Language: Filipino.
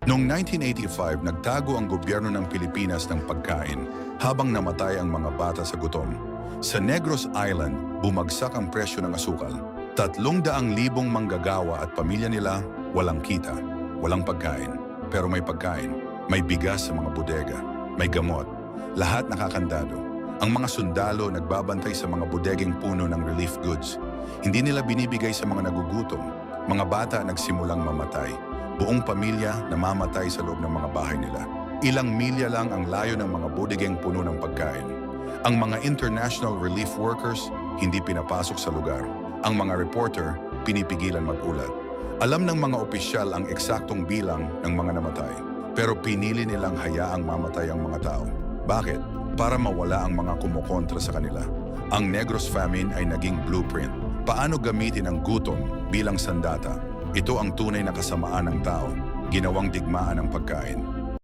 Noong 1985, nagtago ang gobyerno ng Pilipinas ng pagkain habang namatay ang mga bata sa gutom. Sa Negros Island, bumagsak ang presyo ng asukal. 300,000 manggagawa at pamilya nila walang kita, walang pagkain. Pero may pagkain, may bigas sa mga bodega, may gamot. Lahat nakakandado. Ang mga sundalo nagbabantay sa mga bodegeng puno ng relief goods. Hindi nila binibigay sa mga nagugutom. Mga bata nagsimulang mamatay. Buong pamilya namamatay sa loob ng mga bahay nila. Ilang milya lang ang layo ng mga bodegeng puno ng pagkain. Ang mga international relief workers hindi pinapasok sa lugar. Ang mga reporter pinipigilan mag-ulat. Alam ng mga opisyal ang eksaktong bilang ng mga namatay. Pero pinili nilang hayaang mamatay ang mga tao. Bakit? Para mawala ang mga kumukontra sa kanila. Ang Negros famine ay naging blueprint. Paano gamitin ang gutom bilang sandata? Ito ang tunay na kasamaan ng tao, ginawang digmaan ng pagkain.